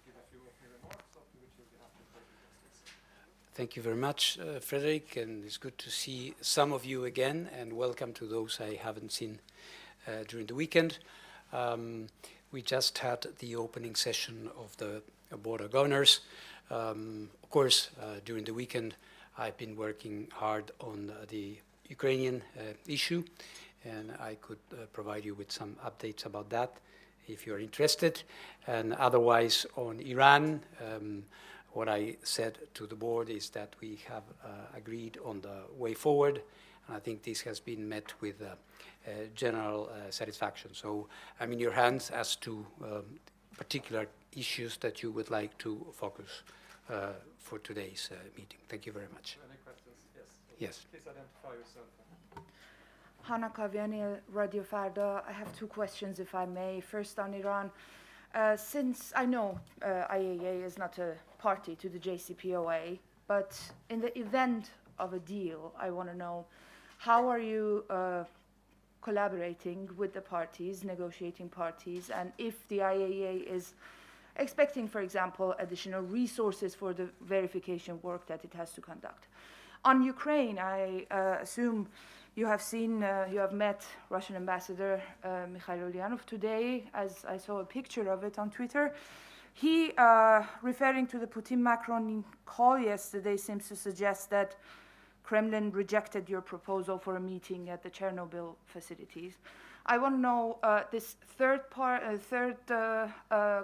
give a few opening remarks, after which we'll be happy to take your questions. Thank you very much, Frederick, and it's good to see some of you again, and welcome to those I haven't seen during the weekend. We just had the opening session of the Board of Governors. Of course, during the weekend, I've been working hard on the Ukrainian issue, and I could provide you with some updates about that if you're interested. And otherwise, on Iran, what I said to the board is that we have agreed on the way forward, and I think this has been met with general satisfaction. So I'm in your hands as to particular issues that you would like to focus for today's meeting. Thank you very much. Any questions? Yes. Yes. Please identify yourself. Hanna Kaviani, Radio Farda. I have two questions, if I may. First on Iran. Since I know IAEA is not a party to the JCPOA, but in the event of a deal, I want to know, how are you collaborating with the parties, negotiating parties, and if the IAEA is expecting, for example, additional resources for the verification work that it has to conduct. On Ukraine, I assume you have seen, you have met Russian Ambassador Mikhail Ulyanov today, as I saw a picture of it on Twitter. He, referring to the Putin-Macron call yesterday, seems to suggest that Kremlin rejected your proposal for a meeting at the Chernobyl facilities. I want to know this third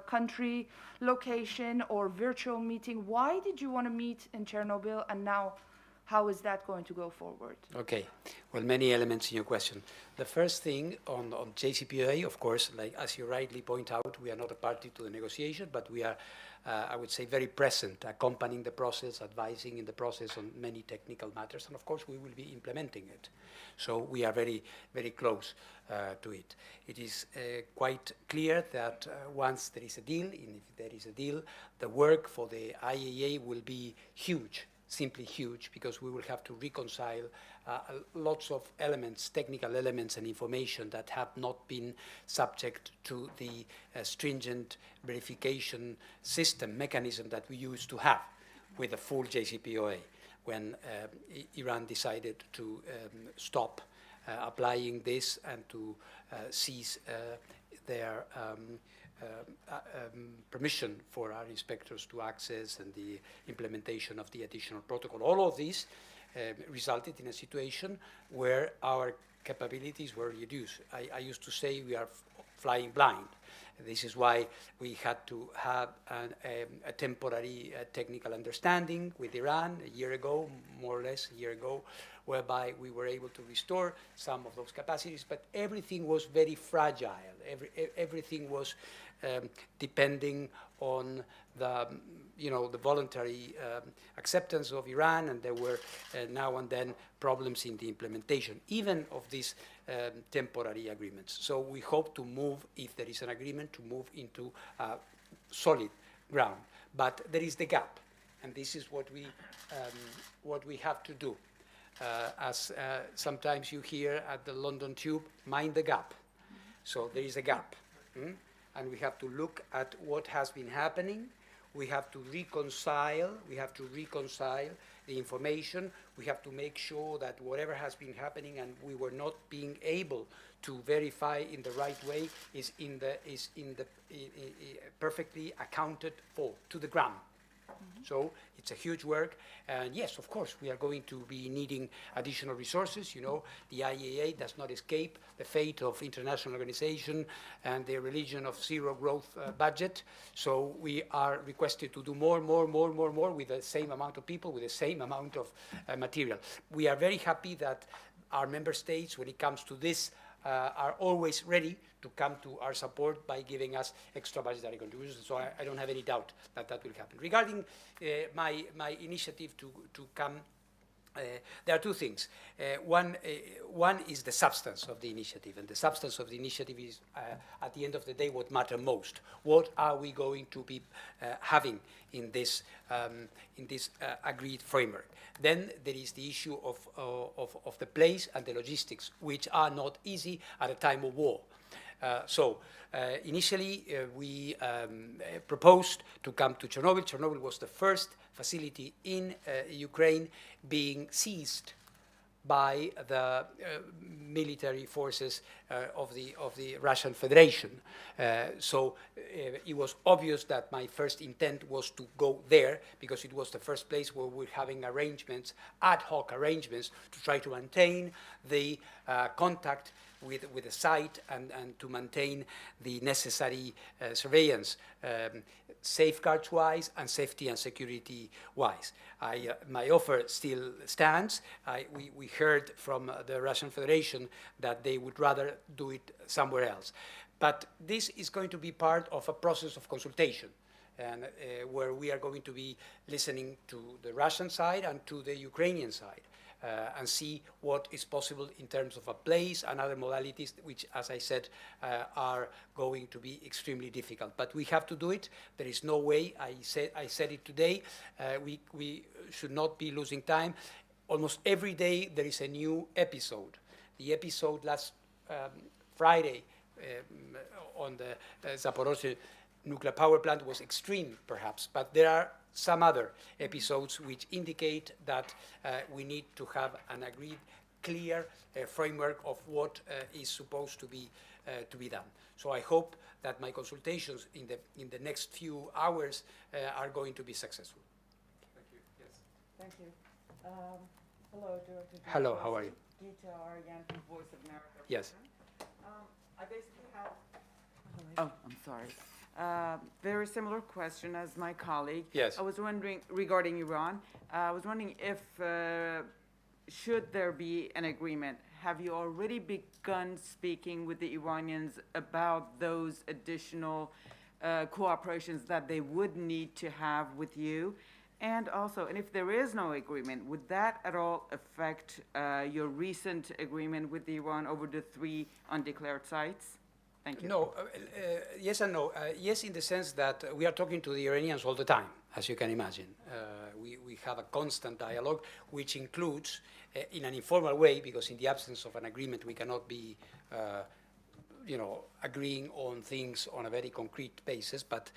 country location or virtual meeting. Why did you want to meet in Chernobyl, and now how is that going to go forward? Okay, well, many elements in your question. The first thing on JCPOA, of course, like as you rightly point out, we are not a party to the negotiation, but we are, I would say, very present, accompanying the process, advising in the process on many technical matters, and of course we will be implementing it. So we are very, very close to it. It is quite clear that once there is a deal, and if there is a deal, the work for the IAEA will be huge. Simply huge, because we will have to reconcile lots of elements, technical elements and information that have not been subject to the stringent verification system mechanism that we used to have with the full JCPOA when Iran decided to stop applying this and to cease their permission for our inspectors to access and the implementation of the additional protocol. All of this resulted in a situation where our capabilities were reduced. I used to say we are flying blind. This is why we had to have a temporary technical understanding with Iran a year ago, more or less a year ago, whereby we were able to restore some of those capacities, but everything was very fragile. Everything was depending on the, the voluntary acceptance of Iran, and there were now and then problems in the implementation, even of these temporary agreements. So we hope to move, if there is an agreement, to move into solid ground. But there is the gap, and this is what we have to do. As sometimes you hear at the London Tube, mind the gap. So there is a gap. And we have to look at what has been happening. We have to reconcile the information. We have to make sure that whatever has been happening and we were not being able to verify in the right way is perfectly accounted for to the ground. So it's a huge work, and yes, of course, we are going to be needing additional resources. The IAEA does not escape the fate of international organization and the religion of zero growth budget. So we are requested to do more with the same amount of people, with the same amount of material. We are very happy that our member states, when it comes to this, are always ready to come to our support by giving us extra budgetary contributions. So I don't have any doubt that that will happen. Regarding my initiative to come, there are two things. One is the substance of the initiative, and the substance of the initiative is, at the end of the day, what matters most. What are we going to be having in this agreed framework? Then there is the issue of the place and the logistics, which are not easy at a time of war. Initially, we proposed to come to Chernobyl. Chernobyl was the first facility in Ukraine being seized by the military forces of the Russian Federation. It was obvious that my first intent was to go there because it was the first place where we're having arrangements, ad hoc arrangements, to try to maintain the contact with the site and to maintain the necessary surveillance, safeguards-wise and safety and security-wise. My offer still stands. We heard from the Russian Federation that they would rather do it somewhere else. But this is going to be part of a process of consultation, and where we are going to be listening to the Russian side and to the Ukrainian side. And see what is possible in terms of a place and other modalities, which, as I said, are going to be extremely difficult. But we have to do it. There is no way. I said it today. We should not be losing time. Almost every day there is a new episode. The episode last Friday on the Zaporozhye nuclear power plant was extreme, perhaps, but there are some other episodes which indicate that we need to have an agreed, clear framework of what is supposed to be done. So I hope that my consultations in the next few hours are going to be successful. Thank you. Yes. Thank you. Hello, Director. Hello, how are you? Gita Aryan from Voice of America. Yes. I basically have. Oh, I'm sorry. Very similar question as my colleague. Yes. I was wondering regarding Iran. I was wondering if should there be an agreement? Have you already begun speaking with the Iranians about those additional cooperations that they would need to have with you? And also, and if there is no agreement, would that at all affect your recent agreement with Iran over the 3 undeclared sites? Thank you. No, yes and no. Yes, in the sense that we are talking to the Iranians all the time, as you can imagine. We have a constant dialogue, which includes, in an informal way, because in the absence of an agreement, we cannot be, agreeing on things on a very concrete basis, but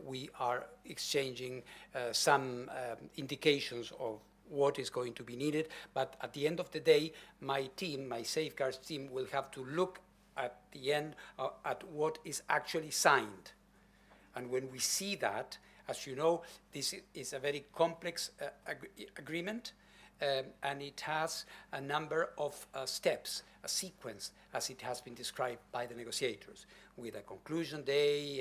we are exchanging some indications of what is going to be needed. But at the end of the day, my team, my safeguards team, will have to look at the end at what is actually signed. And when we see that, as you know, this is a very complex agreement, and it has a number of steps, a sequence, as it has been described by the negotiators, with a conclusion day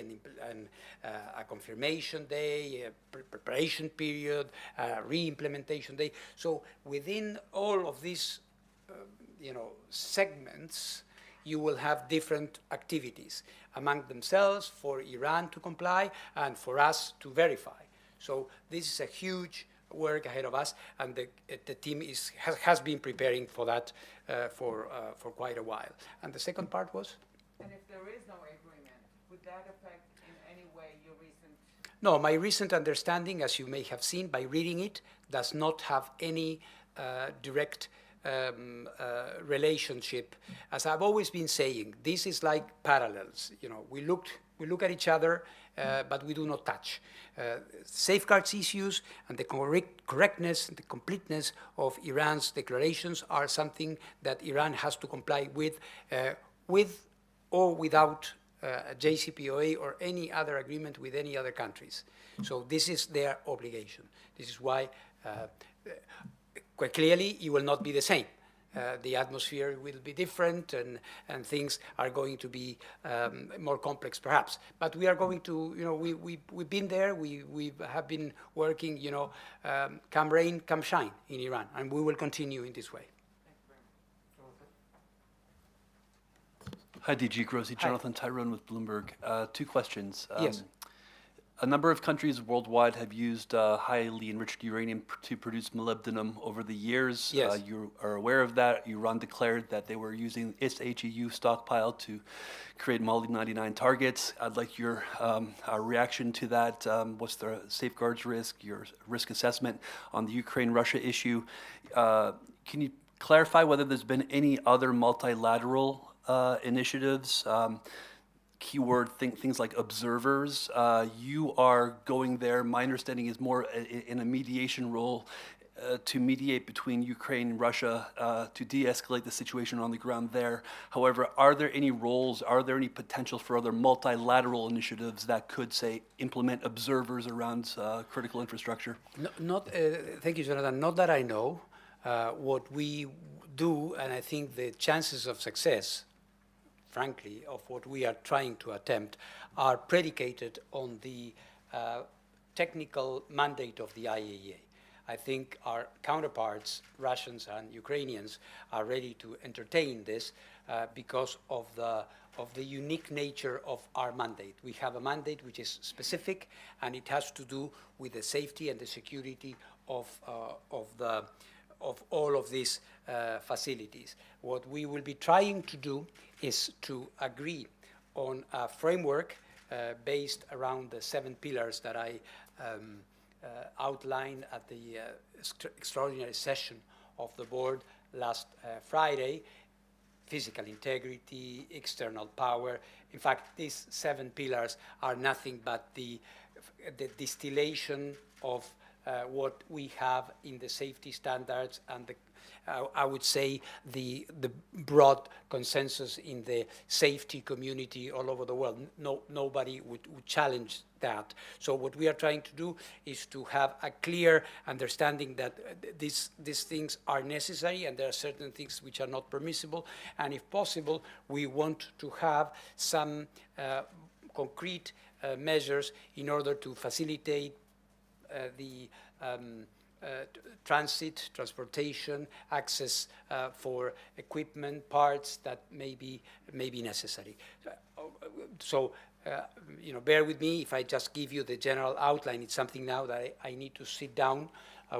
and a confirmation day, a preparation period, a re-implementation day. So within all of these, segments, you will have different activities among themselves for Iran to comply and for us to verify. So this is a huge work ahead of us, and the team has been preparing for that for quite a while. And the second part was? And if there is no agreement, would that affect in any way your recent? No, my recent understanding, as you may have seen by reading it, does not have any direct relationship. As I've always been saying, this is like parallels. We look at each other, but we do not touch. Safeguards issues and the correctness and the completeness of Iran's declarations are something that Iran has to comply with or without a JCPOA or any other agreement with any other countries. So this is their obligation. This is why quite clearly, it will not be the same. The atmosphere will be different, and things are going to be more complex, perhaps. But we are going to, we've been there. We have been working, come rain, come shine in Iran, and we will continue in this way. Hi, DG Grossi. Jonathan Tyrone with Bloomberg. 2 questions. Yes. A number of countries worldwide have used highly enriched uranium to produce molybdenum over the years. Yes. You are aware of that. Iran declared that they were using its HEU stockpile to create Moly-99 targets. I'd like your reaction to that. What's the safeguards risk, your risk assessment on the Ukraine-Russia issue? Can you clarify whether there's been any other multilateral initiatives, keyword things like observers. You are going there, my understanding is more in a mediation role to mediate between Ukraine and Russia to de-escalate the situation on the ground there. However, are there any roles, are there any potential for other multilateral initiatives that could, say, implement observers around critical infrastructure? Thank you, Jonathan. Not that I know. What we do, and I think the chances of success, frankly, of what we are trying to attempt are predicated on the technical mandate of the IAEA. I think our counterparts, Russians and Ukrainians, are ready to entertain this because of the unique nature of our mandate. We have a mandate which is specific, and it has to do with the safety and the security of all of these facilities. What we will be trying to do is to agree on a framework based around the 7 pillars that I outlined at the extraordinary session of the board last Friday: physical integrity, external power. In fact, these 7 pillars are nothing but the distillation of what we have in the safety standards and I would say the broad consensus in the safety community all over the world. Nobody would challenge that. So what we are trying to do is to have a clear understanding that these things are necessary and there are certain things which are not permissible. And if possible, we want to have some concrete measures in order to facilitate the transportation, access for equipment, parts that may be necessary. So, bear with me if I just give you the general outline. It's something now that I need to sit down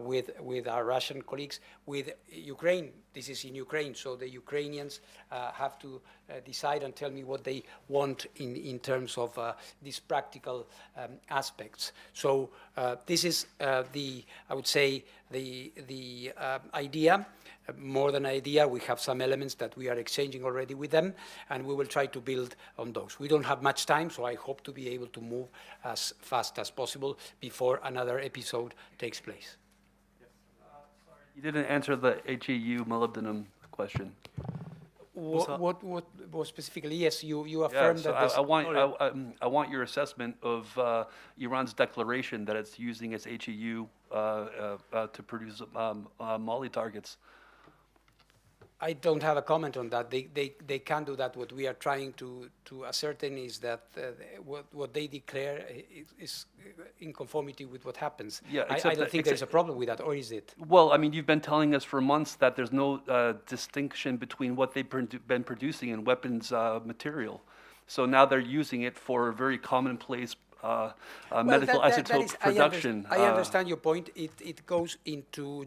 with our Russian colleagues. With Ukraine, this is in Ukraine, so the Ukrainians have to decide and tell me what they want in terms of these practical aspects. So this is I would say, the idea. More than idea, we have some elements that we are exchanging already with them, and we will try to build on those. We don't have much time, so I hope to be able to move as fast as possible before another episode takes place. You didn't answer the HEU molybdenum question. What specifically? Yes, you affirmed that this... I want your assessment of Iran's declaration that it's using its HEU to produce moly targets. I don't have a comment on that. They can do that. What we are trying to ascertain is that what they declare is in conformity with what happens. Yeah, I don't think there's a problem with that, or is it? Well, I mean, you've been telling us for months that there's no distinction between what they've been producing and weapons material. So now they're using it for a very commonplace medical isotope production. I understand your point. It goes into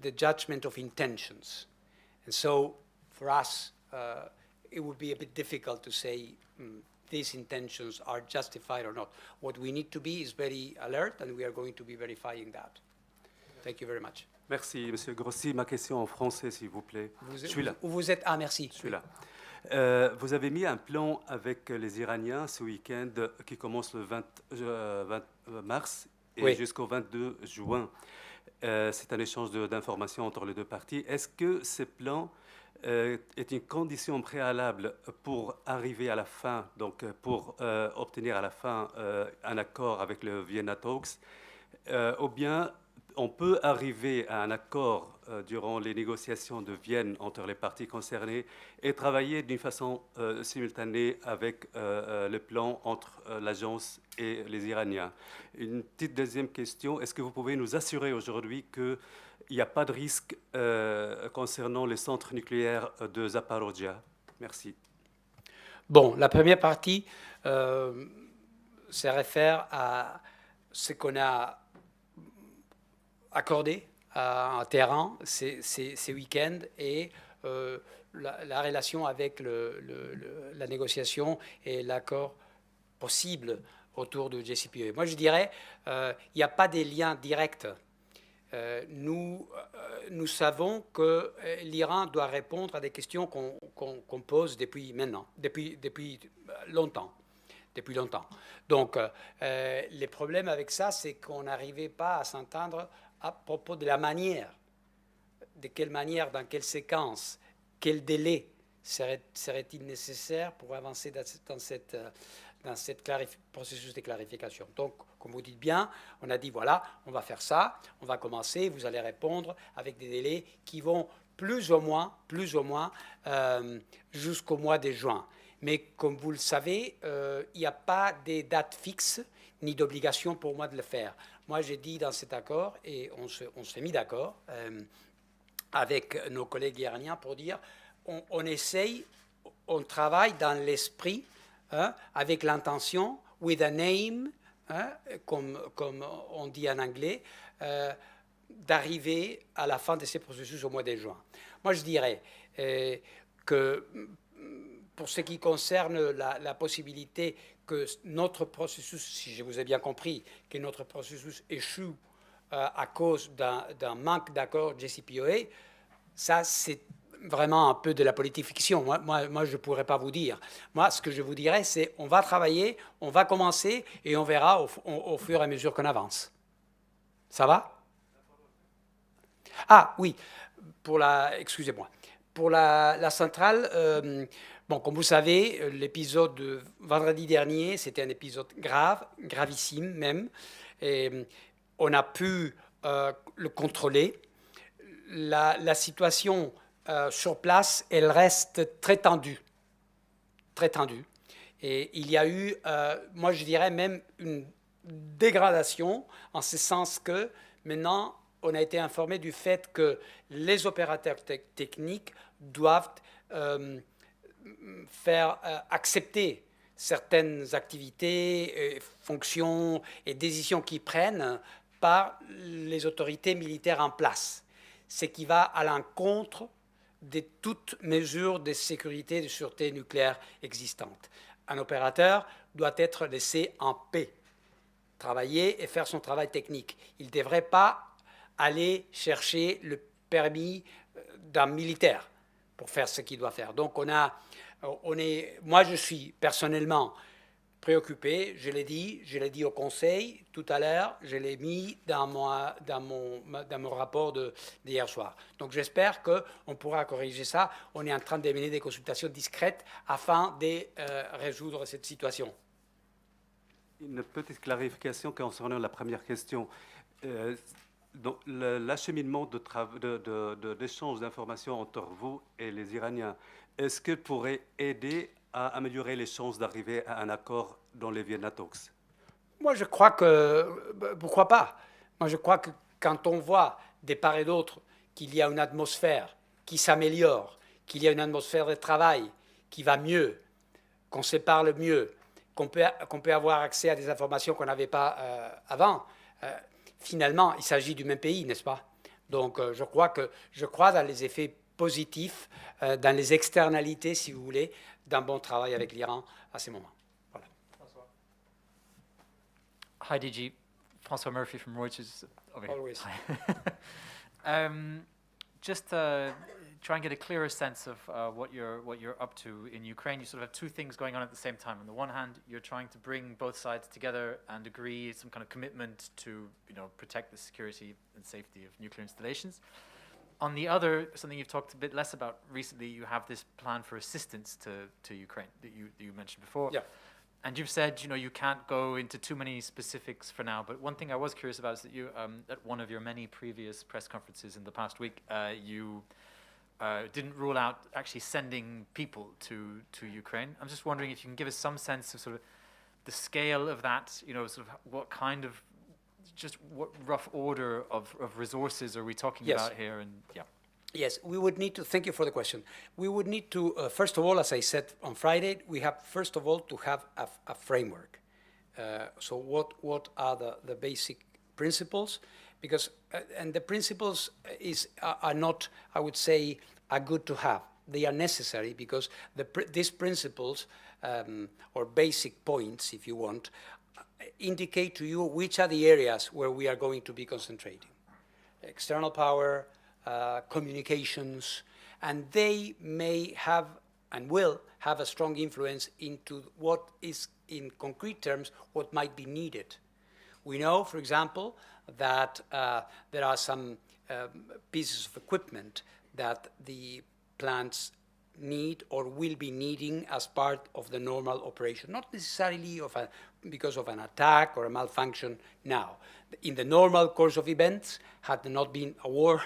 the judgment of intentions. And so, for us, it would be a bit difficult to say these intentions are justified or not. What we need to be is very alert, and we are going to be verifying that. Thank you very much. Merci, Monsieur Grossi. Ma question en français, s'il vous plaît. Je suis là. Où vous êtes? Ah, merci. Je suis là. Vous avez mis un plan avec les Iraniens ce week-end qui commence le 20 mars et jusqu'au 22 juin. C'est un échange d'informations entre les deux parties. Est-ce que ce plan est une condition préalable pour arriver à la fin, donc pour obtenir à la fin un accord avec le Vienna Talks, ou bien on peut arriver à un accord durant les négociations de Vienne entre les parties concernées et travailler d'une façon simultanée avec le plan entre l'agence et les Iraniens. Une petite deuxième question, est-ce que vous pouvez nous assurer aujourd'hui qu'il n'y a pas de risque concernant les centres nucléaires de Zaporizhzhia? Merci. Bon, la première partie se réfère à ce qu'on a accordé en terrain ces week-ends et la relation avec la négociation et l'accord possible autour du JCPOA. Moi, je dirais il n'y a pas de lien direct nous savons que l'Iran doit répondre à des questions qu'on pose depuis maintenant, depuis longtemps. Depuis longtemps. Donc, les problèmes avec ça, c'est qu'on n'arrivait pas à s'entendre à propos de la manière, de quelle manière, dans quelle séquence, quel délai serait-il nécessaire pour avancer dans cette processus de clarification. Donc, comme vous dites bien, on a dit, voilà, on va faire ça, on va commencer, vous allez répondre avec des délais qui vont plus ou moins jusqu'au mois de juin. Mais comme vous le savez, il n'y a pas de date fixe ni d'obligation pour moi de le faire. Moi, j'ai dit dans cet accord, et on s'est mis d'accord avec nos collègues iraniens pour dire, on essaye, on travaille dans l'esprit, avec l'intention, with an aim, comme on dit en anglais, d'arriver à la fin de ces processus au mois de juin. Moi, je dirais que pour ce qui concerne la possibilité que notre processus, si je vous ai bien compris, que notre processus échoue à cause d'un manque d'accord JCPOA, ça c'est vraiment un peu de la politique fiction. Moi je ne pourrais pas vous dire. Moi, ce que je vous dirais, c'est on va travailler, on va commencer et on verra au fur et à mesure qu'on avance. Ça va? Ah oui, excusez-moi. Pour la centrale, bon, comme vous savez, l'épisode de vendredi dernier, c'était un épisode grave, gravissime même. Et on a pu le contrôler. La situation sur place, elle reste très tendue. Très tendue. Et il y a eu, moi je dirais même une dégradation, en ce sens que maintenant, on a été informé du fait que les opérateurs techniques doivent faire accepter certaines activités, fonctions et décisions qu'ils prennent par les autorités militaires en place, ce qui va à l'encontre de toute mesure de sécurité et de sûreté nucléaire existante. Un opérateur doit être laissé en paix, travailler et faire son travail technique. Il ne devrait pas aller chercher le permis d'un militaire pour faire ce qu'il doit faire. Donc moi je suis personnellement préoccupé, je l'ai dit au Conseil tout à l'heure, je l'ai mis dans mon rapport d'hier soir. Donc j'espère qu'on pourra corriger ça. On est en train de mener des consultations discrètes afin de résoudre cette situation. Une petite clarification concernant la première question. Donc, l'acheminement d'échange d'informations entre vous et les Iraniens, est-ce qu'il pourrait aider à améliorer les chances d'arriver à un accord dans les Vienna Talks? Moi, je crois que, pourquoi pas? Moi, je crois que quand on voit de part et d'autre qu'il y a une atmosphère qui s'améliore, qu'il y a une atmosphère de travail qui va mieux, qu'on se parle mieux, qu'on peut avoir accès à des informations qu'on n'avait pas avant, finalement, il s'agit du même pays, n'est-ce pas? Donc, je crois dans les effets positifs, dans les externalités, si vous voulez, d'un bon travail avec l'Iran à ces moments. Voilà. Hi, DG. François Murphy from Reuters. Over here. Always. Just try and get a clearer sense of what you're up to in Ukraine. You sort of have two things going on at the same time. On the one hand, you're trying to bring both sides together and agree some kind of commitment to, protect the security and safety of nuclear installations. On the other, something you've talked a bit less about recently, you have this plan for assistance to Ukraine that you mentioned before. Yeah. And you've said, you can't go into too many specifics for now. But one thing I was curious about is that you, at one of your many previous press conferences in the past week, you didn't rule out actually sending people to Ukraine. I'm just wondering if you can give us some sense of sort of the scale of that, sort of what kind of, just what rough order of resources are we talking about here? And yeah. Yes, we would need to, thank you for the question. We would need to, first of all, as I said on Friday, we have, first of all, to have a framework. So what are the basic principles? Because, and the principles are not, I would say, are good to have. They are necessary because these principles, or basic points, if you want, indicate to you which are the areas where we are going to be concentrating. external power, communications, and they may have and will have a strong influence into what is, in concrete terms, what might be needed. We know, for example, that there are some pieces of equipment that the plants need or will be needing as part of the normal operation, not necessarily because of an attack or a malfunction now. In the normal course of events, had there not been a war,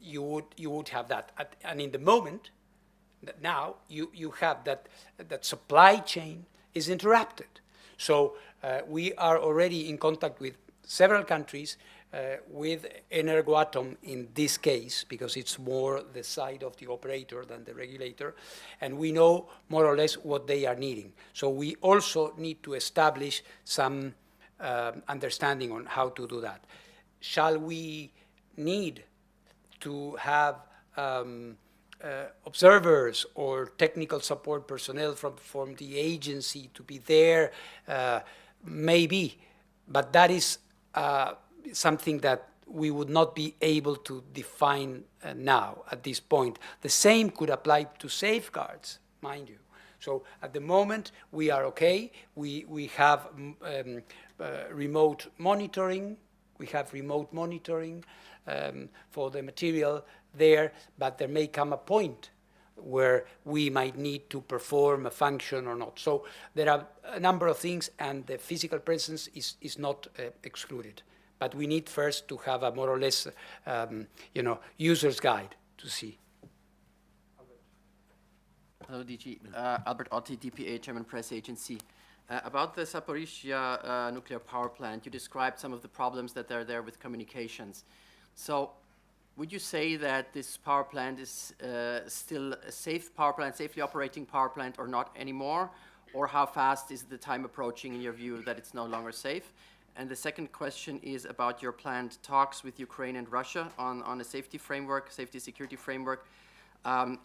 you would have that. And in the moment, now you have that supply chain is interrupted. So we are already in contact with several countries, with Energoatom in this case, because it's more the side of the operator than the regulator, and we know more or less what they are needing. So we also need to establish some understanding on how to do that. Shall we need to have observers or technical support personnel from the agency to be there? Maybe, but that is something that we would not be able to define now at this point. The same could apply to safeguards, mind you. So at the moment, we are okay. We have remote monitoring. We have remote monitoring for the material there, but there may come a point where we might need to perform a function or not. So there are a number of things, and the physical presence is not excluded. But we need first to have a more or less, user's guide to see. Hello, DG. Albert Otti, DPA, German Press Agency. About the Zaporizhzhia nuclear power plant, you described some of the problems that are there with communications. So would you say that this power plant is still a safe power plant, safely operating power plant, or not anymore? Or how fast is the time approaching, in your view, that it's no longer safe? And the second question is about your planned talks with Ukraine and Russia on a safety framework, safety security framework. Are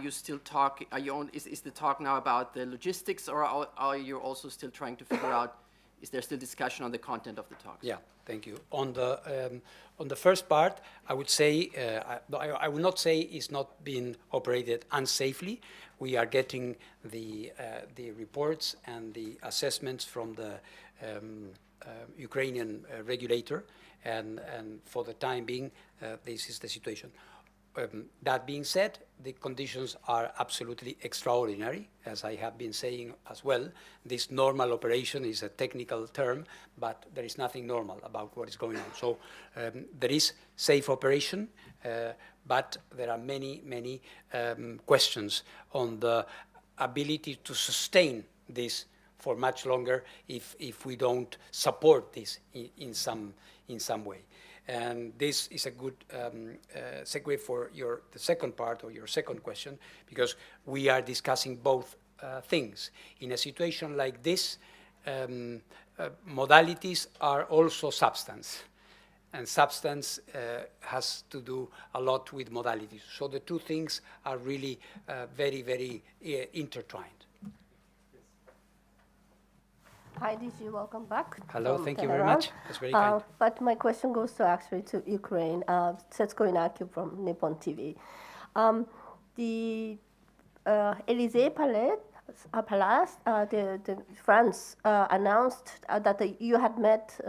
you still talking, is the talk now about the logistics, or are you also still trying to figure out, is there still discussion on the content of the talks? Yeah, thank you. On the first part, I would say, I would not say it's not being operated unsafely. We are getting the reports and the assessments from the Ukrainian regulator, and for the time being, this is the situation. That being said, the conditions are absolutely extraordinary, as I have been saying as well. This normal operation is a technical term, but there is nothing normal about what is going on. So there is safe operation, but there are many questions on the ability to sustain this for much longer if we don't support this in some way. And this is a good segue for the second part of your second question, because we are discussing both things. In a situation like this, modalities are also substance, and substance has to do a lot with modalities. So the two things are really very intertwined. Hi, DG, welcome back. Hello, thank you very Tehran. much. That's very kind. But my question goes to Ukraine. Setsuko Inaki from Nippon TV. The Élysée Palace, the France announced that you had met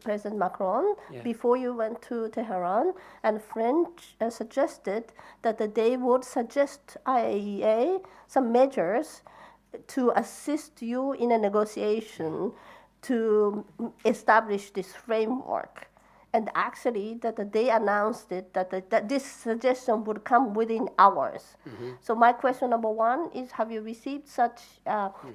President Macron before you went to Tehran, and French suggested that they would suggest IAEA some measures to assist you in a negotiation to establish this framework. And actually, that they announced it, that this suggestion would come within hours. Mm-hmm. So my question number one is, have you received such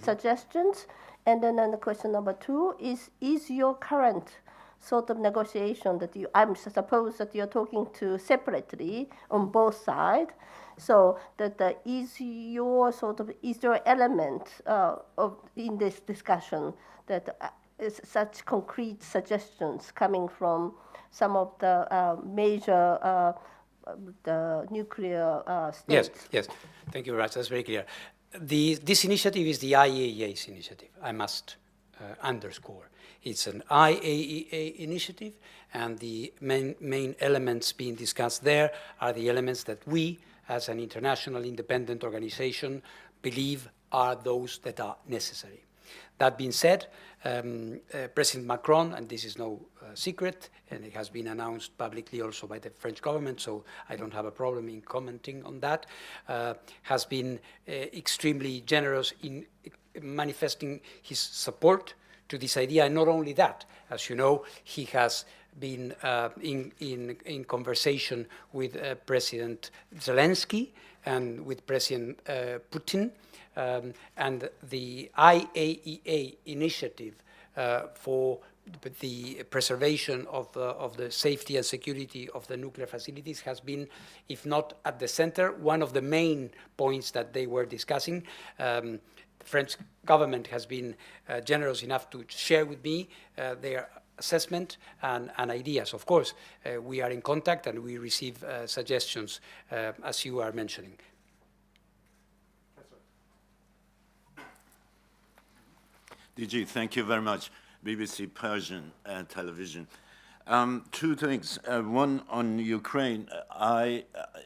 suggestions? And then the question number two is your current sort of negotiation that I suppose that you're talking to separately on both sides, so that is there element in this discussion that is such concrete suggestions coming from some of the major the nuclear states? Yes. Thank you very much. That's very clear. This initiative is the IAEA's initiative, I must underscore. It's an IAEA initiative, and the main elements being discussed there are the elements that we, as an international independent organization, believe are those that are necessary. That being said, President Macron, and this is no secret, and it has been announced publicly also by the French government, so I don't have a problem in commenting on that, has been extremely generous in manifesting his support to this idea. And not only that, as you know, he has been in conversation with President Zelensky and with President Putin, and the IAEA initiative for the preservation of the safety and security of the nuclear facilities has been, if not at the center, one of the main points that they were discussing. The French government has been generous enough to share with me their assessment and ideas. Of course, we are in contact and we receive suggestions, as you are mentioning. DG, thank you very much. BBC Persian television. Two things. One on Ukraine.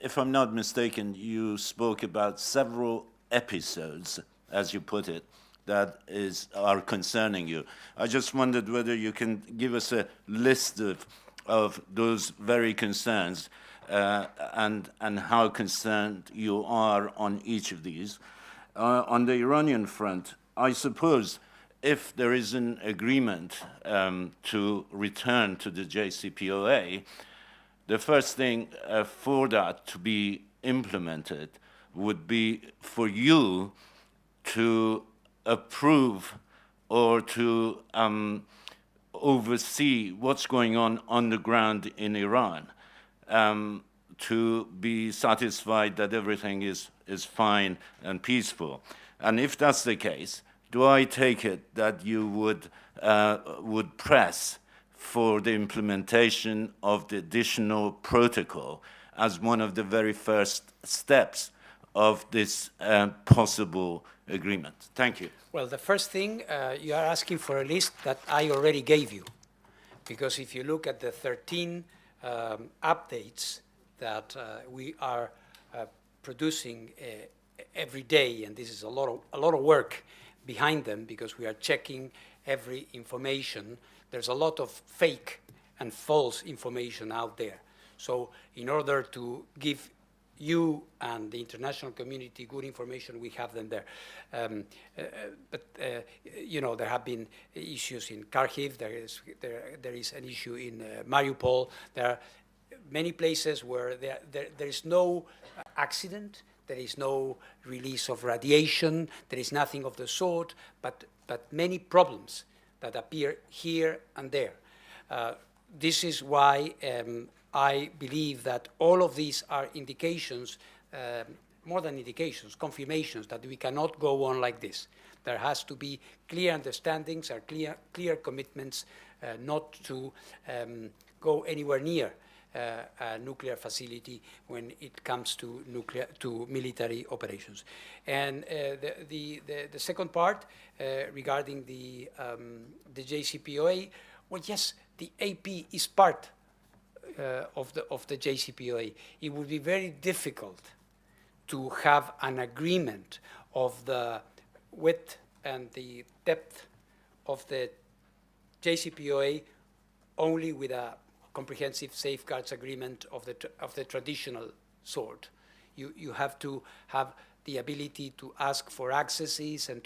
If I'm not mistaken, you spoke about several episodes, as you put it, that are concerning you. I just wondered whether you can give us a list of those very concerns and how concerned you are on each of these. On the Iranian front, I suppose if there is an agreement to return to the JCPOA, the first thing for that to be implemented would be for you to approve or to oversee what's going on the ground in Iran, to be satisfied that everything is fine and peaceful. And if that's the case, do I take it that you would press for the implementation of the additional protocol as one of the very first steps of this possible agreement? Thank you. Well, the first thing, you are asking for a list that I already gave you, because if you look at the 13 updates that we are producing every day, and this is a lot of work behind them, because we are checking every information. There's a lot of fake and false information out there. So in order to give you and the international community good information, we have them there. You know, there have been issues in Kharkiv. There is an issue in Mariupol. There are many places where there is no accident. There is no release of radiation. There is nothing of the sort, but many problems that appear here and there. This is why I believe that all of these are indications, more than indications, confirmations that we cannot go on like this. There has to be clear understandings or clear commitments not to go anywhere near a nuclear facility when it comes to military operations. And the second part regarding the JCPOA, well, yes, the AP is part of the JCPOA. It would be very difficult to have an agreement of the width and the depth of the JCPOA only with a comprehensive safeguards agreement of the traditional sort. You have to have the ability to ask for accesses and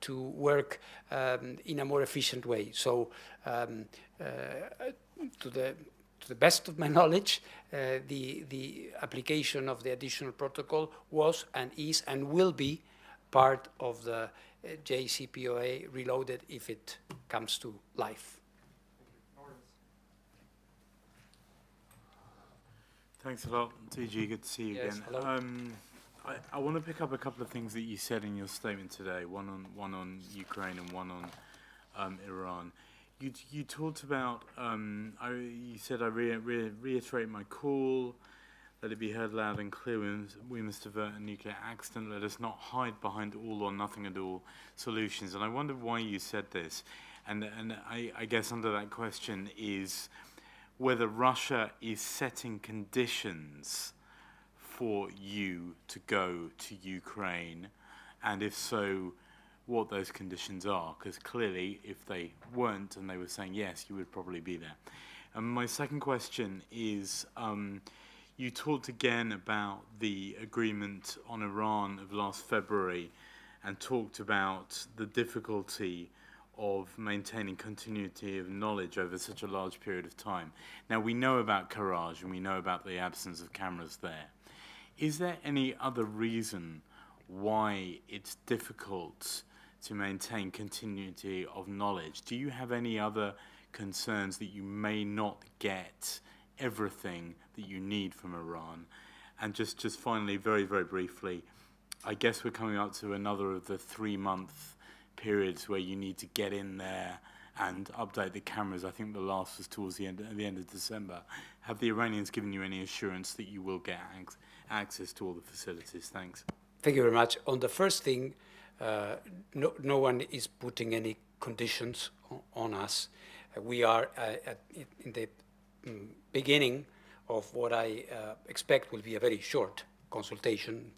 to work in a more efficient way. So to the best of my knowledge, the application of the additional protocol was and is and will be part of the JCPOA reloaded if it comes to life. Thanks a lot, TG. Good to see you Yes, again. hello. I want to pick up a couple of things that you said in your statement today. One on Ukraine and one on Iran. You talked about. You said I reiterate my call. Let it be heard loud and clear. We must avert a nuclear accident. Let us not hide behind all or nothing at all solutions. And I wondered why you said this. And I guess under that question is whether Russia is setting conditions for you to go to Ukraine, and if so, what those conditions are, because clearly if they weren't and they were saying yes, you would probably be there. And my second question is, you talked again about the agreement on Iran of last February and talked about the difficulty of maintaining continuity of knowledge over such a large period of time. Now, we know about Karaj and we know about the absence of cameras there. Is there any other reason why it's difficult to maintain continuity of knowledge? Do you have any other concerns that you may not get everything that you need from Iran? And just finally, very, very briefly, I guess we're coming up to another of the 3-month periods where you need to get in there and update the cameras. I think the last was towards the end of December. Have the Iranians given you any assurance that you will get access to all the facilities? Thanks. Thank you very much. On the first thing, no one is putting any conditions on us. We are in the beginning of what I expect will be a very short consultation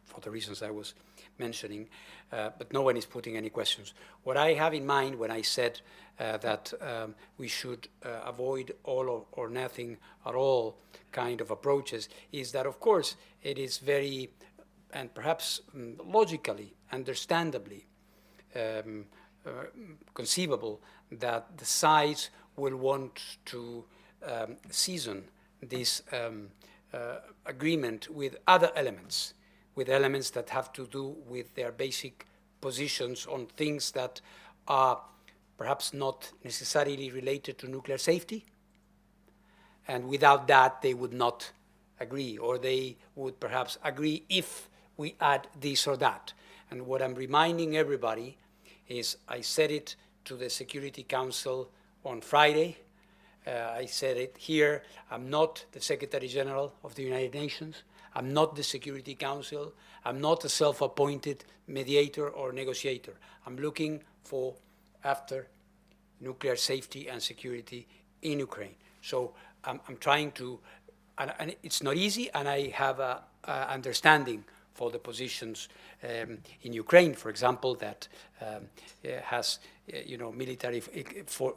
for the reasons I was mentioning, but no one is putting any questions. What I have in mind when I said that we should avoid all or nothing at all kind of approaches is that, of course, it is very, and perhaps logically, understandably, conceivable that the sides will want to season this agreement with other elements, with elements that have to do with their basic positions on things that are perhaps not necessarily related to nuclear safety. And without that, they would not agree, or they would perhaps agree if we add this or that. And what I'm reminding everybody is I said it to the Security Council on Friday. I said it here. I'm not the Secretary General of the United Nations. I'm not the Security Council. I'm not a self-appointed mediator or negotiator. I'm looking for after nuclear safety and security in Ukraine. So I'm trying to, and it's not easy, and I have a understanding for the positions in Ukraine, for example, that has military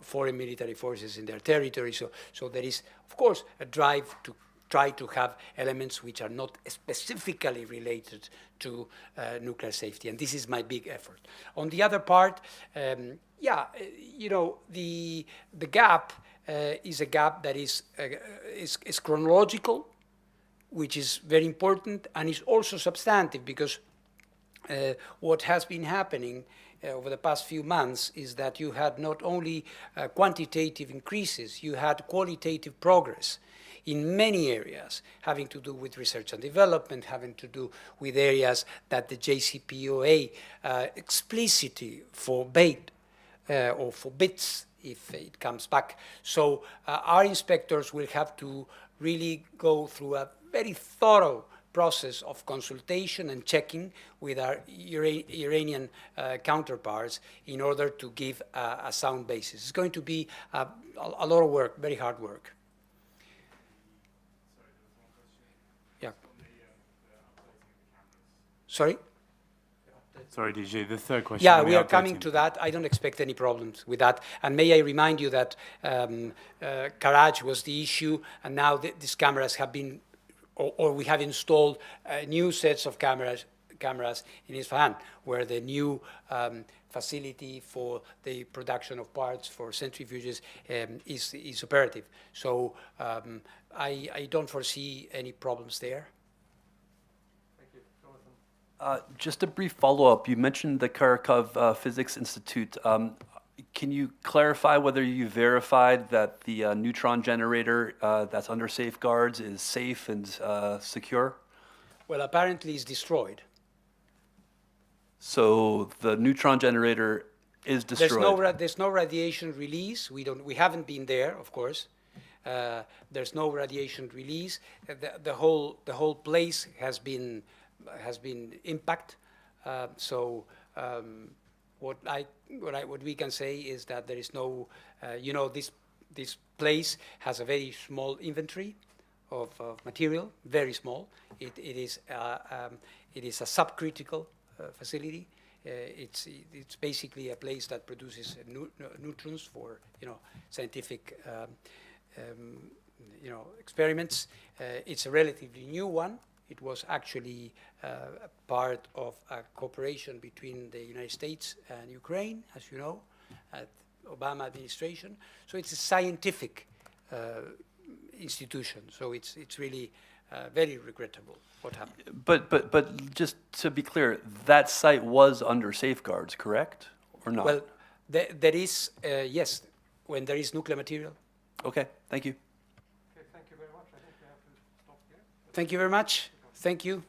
foreign military forces in their territory. So there is, of course, a drive to try to have elements which are not specifically related to nuclear safety, and this is my big effort. On the other part, the gap is a gap that is chronological, which is very important, and is also substantive, because what has been happening over the past few months is that you had not only quantitative increases, you had qualitative progress in many areas, having to do with research and development, having to do with areas that the JCPOA explicitly forbade or forbids if it comes back. So our inspectors will have to really go through a very thorough process of consultation and checking with our Iranian counterparts in order to give a sound basis. It's going to be a lot of work, very hard work. Yeah. Sorry? Sorry, DJ, the third question. Yeah, we are coming to that. I don't expect any problems with that. And may I remind you that Karaj was the issue, and now these cameras have been, or we have installed new sets of cameras in Isfahan, where the new facility for the production of parts for centrifuges is operative. So I don't foresee any problems there. Just a brief follow-up. You mentioned the Kharkov Physics Institute. Can you clarify whether you verified that the neutron generator that's under safeguards is safe and secure? Well, apparently it's destroyed. So the neutron generator is destroyed? There's no radiation release. We haven't been there, of course. There's no radiation release. The whole place has been impact. So what we can say is that there is no, this place has a very small inventory of material, very small. It is a subcritical facility. It's basically a place that produces neutrons for scientific experiments. It's a relatively new one. It was actually part of a cooperation between the United States and Ukraine, as you know, at Obama administration. So it's a scientific institution. So it's really very regrettable what happened. But just to be clear, that site was under safeguards, correct, or not? Well, there is, yes, when there is nuclear material. Okay, thank you. Okay, thank you very much. I think we have to stop here. Thank you very much. Thank you.